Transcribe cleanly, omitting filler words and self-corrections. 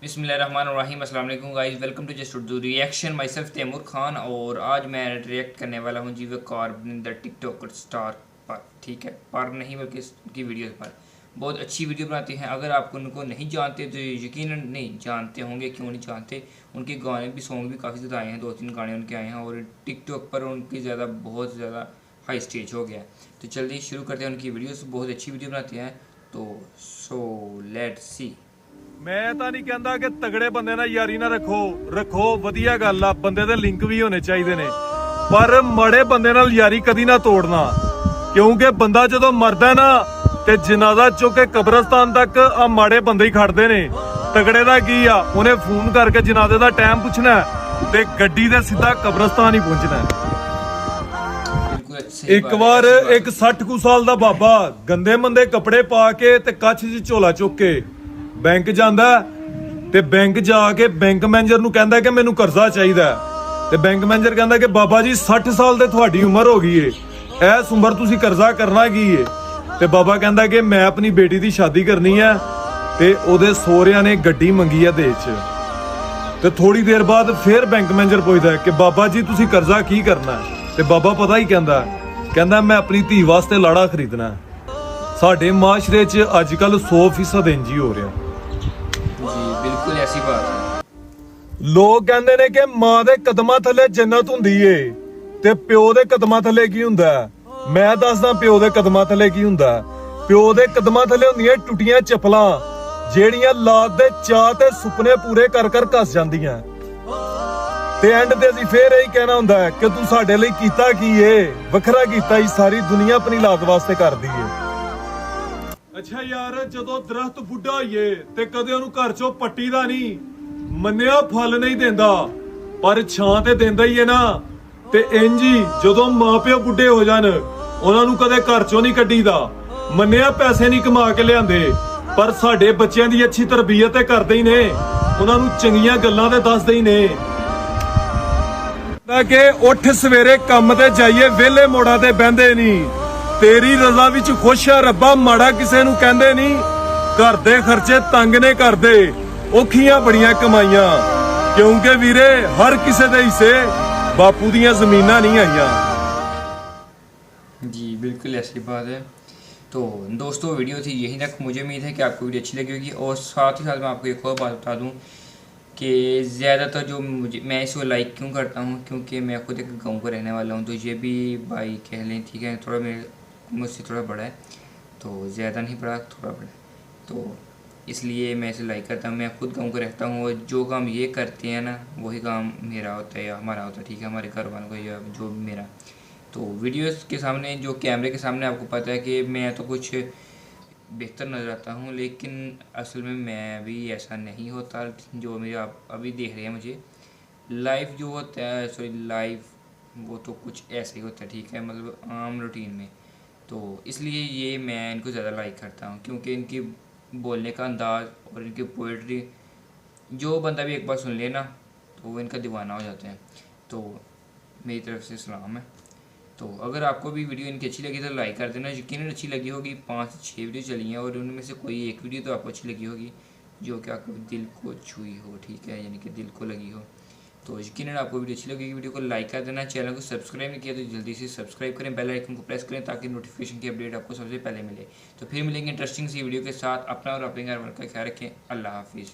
बिस्मिल्लाहिर्रहमानिर्रहीम। अस्सलाम वालेकुम guys, welcome to just Urdu reaction. Myself Taimur Khan और आज मैं रिएक्ट करने वाला हूँ जीवे कार्बन द टिकटॉकर स्टार पर। ठीक है, पर नहीं बल्कि उनकी वीडियो पर। बहुत अच्छी वीडियो बनाते हैं। अगर आप उनको नहीं जानते तो यकीनन नहीं जानते होंगे, क्यों नहीं जानते। उनके गाने भी, सॉन्ग भी काफ़ी ज़्यादा आए हैं, 2-3 गाने उनके आए हैं और टिकटॉक पर उनकी बहुत ज़्यादा हाई स्टेज हो गया। तो जल्दी शुरू करते हैं उनकी वीडियोस। बहुत अच्छी वीडियो बनाते हैं, तो सो लेट्स सी। मैं ਤਾਂ ਨਹੀਂ ਕਹਿੰਦਾ ਕਿ ਤਗੜੇ ਬੰਦੇ ਨਾਲ ਯਾਰੀ ਨਾ ਰੱਖੋ ਵਧੀਆ ਗੱਲ ਆ, ਬੰਦੇ ਦੇ ਲਿੰਕ ਵੀ ਹੋਣੇ ਚਾਹੀਦੇ ਨੇ, ਪਰ ਮਾੜੇ ਬੰਦੇ ਨਾਲ ਯਾਰੀ ਕਦੀ ਨਾ ਤੋੜਨਾ, ਕਿਉਂਕਿ ਬੰਦਾ ਜਦੋਂ ਮਰਦਾ ਨਾ ਤੇ ਜਨਾਜ਼ਾ ਚੁੱਕ ਕੇ ਕਬਰਸਤਾਨ ਤੱਕ ਆ ਮਾੜੇ ਬੰਦੇ ਹੀ ਖੜਦੇ ਨੇ। ਤਗੜੇ ਦਾ ਕੀ ਆ, ਉਹਨੇ ਫੋਨ ਕਰਕੇ ਜਨਾਜ਼ੇ ਦਾ ਟਾਈਮ ਪੁੱਛਣਾ ਤੇ ਗੱਡੀ ਦੇ ਸਿੱਧਾ ਕਬਰਸਤਾਨ ਹੀ ਪਹੁੰਚਣਾ। ਇੱਕ ਵਾਰ ਇੱਕ 60 ਕੁ ਸਾਲ ਦਾ ਬਾਬਾ ਗੰਦੇ ਮੰਦੇ ਕੱਪੜੇ ਪਾ ਕੇ ਤੇ ਕੱਛ 'ਚ ਝੋਲਾ ਚੁੱਕ ਕੇ ਬੈਂਕ ਜਾਂਦਾ ਤੇ ਬੈਂਕ ਜਾ ਕੇ ਬੈਂਕ ਮੈਨੇਜਰ ਨੂੰ ਕਹਿੰਦਾ ਕਿ ਮੈਨੂੰ ਕਰਜ਼ਾ ਚਾਹੀਦਾ ਤੇ ਬੈਂਕ ਮੈਨੇਜਰ ਕਹਿੰਦਾ ਕਿ ਬਾਬਾ ਜੀ 60 ਸਾਲ ਦੇ ਤੁਹਾਡੀ ਉਮਰ ਹੋ ਗਈ ਏ, ਇਸ ਉਮਰ ਤੁਸੀਂ ਕਰਜ਼ਾ ਕਰਨਾ ਕੀ ਏ? ਤੇ ਬਾਬਾ ਕਹਿੰਦਾ ਕਿ ਮੈਂ ਆਪਣੀ ਬੇਟੀ ਦੀ ਸ਼ਾਦੀ ਕਰਨੀ ਹੈ ਤੇ ਉਹਦੇ ਸਹੁਰਿਆਂ ਨੇ ਗੱਡੀ ਮੰਗੀ ਹੈ ਦੇਸ਼ 'ਚ। ਤੇ ਥੋੜੀ ਦੇਰ ਬਾਅਦ ਫਿਰ ਬੈਂਕ ਮੈਨੇਜਰ ਪੁੱਛਦਾ ਕਿ ਬਾਬਾ ਜੀ ਤੁਸੀਂ ਕਰਜ਼ਾ ਕੀ ਕਰਨਾ? ਤੇ ਬਾਬਾ ਪਤਾ ਹੀ ਕਹਿੰਦਾ ਮੈਂ ਆਪਣੀ ਧੀ ਵਾਸਤੇ ਲਾੜਾ ਖਰੀਦਣਾ। ਸਾਡੇ ਮਾਸ਼ਰੇ 'ਚ ਅੱਜ ਕੱਲ 100% ਇੰਜ ਹੀ ਹੋ ਰਿਹਾ। बिल्कुल ऐसी बात है। ਲੋਕ ਕਹਿੰਦੇ ਨੇ ਕਿ ਮਾਂ ਦੇ ਕਦਮਾਂ ਥੱਲੇ ਜੰਨਤ ਹੁੰਦੀ ਏ ਤੇ ਪਿਓ ਦੇ ਕਦਮਾਂ ਥੱਲੇ ਕੀ ਹੁੰਦਾ? ਮੈਂ ਦੱਸਦਾ ਪਿਓ ਦੇ ਕਦਮਾਂ ਥੱਲੇ ਕੀ ਹੁੰਦਾ। ਪਿਓ ਦੇ ਕਦਮਾਂ ਥੱਲੇ ਹੁੰਦੀਆਂ ਟੁੱਟੀਆਂ ਚੱਪਲਾਂ, ਜਿਹੜੀਆਂ ਲਾਦ ਦੇ ਚਾਹ ਤੇ ਸੁਪਨੇ ਪੂਰੇ ਕਰ ਘਸ ਜਾਂਦੀਆਂ। ਤੇ ਐਂਡ ਤੇ ਅਸੀਂ ਫੇਰ ਇਹੀ ਕਹਿਣਾ ਹੁੰਦਾ ਕਿ ਤੂੰ ਸਾਡੇ ਲਈ ਕੀਤਾ ਕੀ ਏ? ਵੱਖਰਾ ਕੀਤਾ ਹੀ, ਸਾਰੀ ਦੁਨੀਆ ਆਪਣੀ ਲਾਦ ਵਾਸਤੇ ਕਰਦੀ ਏ। ਅੱਛਾ ਯਾਰ, ਜਦੋਂ ਦਰਖਤ ਬੁੱਢਾ ਹੋਈਏ ਤੇ ਕਦੇ ਉਹਨੂੰ ਘਰ ਚੋਂ ਪੱਟੀ ਦਾ ਨਹੀਂ, ਮੰਨਿਆ ਫਲ ਨਹੀਂ ਦਿੰਦਾ ਪਰ ਛਾਂ ਤੇ ਦਿੰਦਾ ਹੀ ਹੈ ਨਾ। ਤੇ ਇੰਜ ਹੀ ਜਦੋਂ ਮਾਪਿਓ ਬੁੱਢੇ ਹੋ ਜਾਣ, ਉਹਨਾਂ ਨੂੰ ਕਦੇ ਘਰ ਚੋਂ ਨਹੀਂ ਕੱਢੀਦਾ। ਮੰਨਿਆ ਪੈਸੇ ਨਹੀਂ ਕਮਾ ਕੇ ਲਿਆਂਦੇ ਪਰ ਸਾਡੇ ਬੱਚਿਆਂ ਦੀ ਅੱਛੀ ਤਰਬੀਅਤ ਤੇ ਕਰਦੇ ਹੀ ਨੇ, ਉਹਨਾਂ ਨੂੰ ਚੰਗੀਆਂ ਗੱਲਾਂ ਤੇ ਦੱਸਦੇ ਹੀ ਨੇ। ਤਾਂ ਕਿ ਉੱਠ ਸਵੇਰੇ ਕੰਮ ਤੇ ਜਾਈਏ, ਵਿਹਲੇ ਮੋੜਾਂ ਤੇ ਬਹਿੰਦੇ ਨਹੀਂ। ਤੇਰੀ ਰਜ਼ਾ ਵਿੱਚ ਖੁਸ਼ ਆ ਰੱਬਾ, ਮਾੜਾ ਕਿਸੇ ਨੂੰ ਕਹਿੰਦੇ ਨਹੀਂ। ਘਰ ਦੇ ਖਰਚੇ ਤੰਗ ਨੇ ਕਰਦੇ, ਔਖੀਆਂ ਬੜੀਆਂ ਕਮਾਈਆਂ, ਕਿਉਂਕਿ ਵੀਰੇ ਹਰ ਕਿਸੇ ਦੇ ਹਿੱਸੇ ਬਾਪੂ ਦੀਆਂ ਜ਼ਮੀਨਾਂ नहीं आईया। जी बिल्कुल ऐसी बात है। तो दोस्तों वीडियो थी यहीं तक। मुझे उम्मीद है कि आपको वीडियो अच्छी लगी होगी और साथ ही साथ मैं आपको एक और बात बता दूं कि ज़्यादातर जो मैं इसको लाइक क्यों करता हूं, क्योंकि मैं खुद एक गाँव का रहने वाला हूं। तो ये भी भाई कह लें, ठीक है, थोड़ा मेरे मुझसे थोड़ा बड़ा है, तो ज़्यादा नहीं बड़ा, थोड़ा बड़ा है, तो इसलिए मैं इसे लाइक करता हूँ। मैं खुद गाँव का रहता हूँ और जो काम ये करते हैं ना वही काम मेरा होता है या हमारा होता है, ठीक है, हमारे घर वालों का या जो मेरा। तो वीडियोस के सामने, जो कैमरे के सामने आपको पता है कि मैं तो कुछ बेहतर नज़र आता हूँ, लेकिन असल में मैं भी ऐसा नहीं होता। जो मेरे आप अभी देख रहे हैं मुझे लाइव जो होता है, सॉरी लाइव, वो तो कुछ ऐसे ही होता है, ठीक है, मतलब आम रूटीन में। तो इसलिए ये मैं इनको ज़्यादा लाइक करता हूँ, क्योंकि इनकी बोलने का अंदाज़ और इनकी पोइट्री, जो बंदा भी एक बार सुन लेना तो वो इनका दीवाना हो जाता है। तो मेरी तरफ से सलाम है। तो अगर आपको भी वीडियो इनकी अच्छी लगी तो लाइक कर देना। यकीनन अच्छी लगी होगी, 5 से 6 वीडियो चली हैं और उनमें से कोई एक वीडियो तो आपको अच्छी लगी होगी जो कि आपको दिल को छुई हो, ठीक है, यानी कि दिल को लगी हो। तो यकीनन आपको वीडियो अच्छी लगेगी। वीडियो को लाइक कर देना। चैनल को सब्सक्राइब नहीं किया तो जल्दी से सब्सक्राइब करें, बेल आइकन को प्रेस करें ताकि नोटिफिकेशन की अपडेट आपको सबसे पहले मिले। तो फिर मिलेंगे इंटरेस्टिंग सी वीडियो के साथ। अपना और अपने घर वालों का ख्याल रखें। अल्लाह हाफिज़।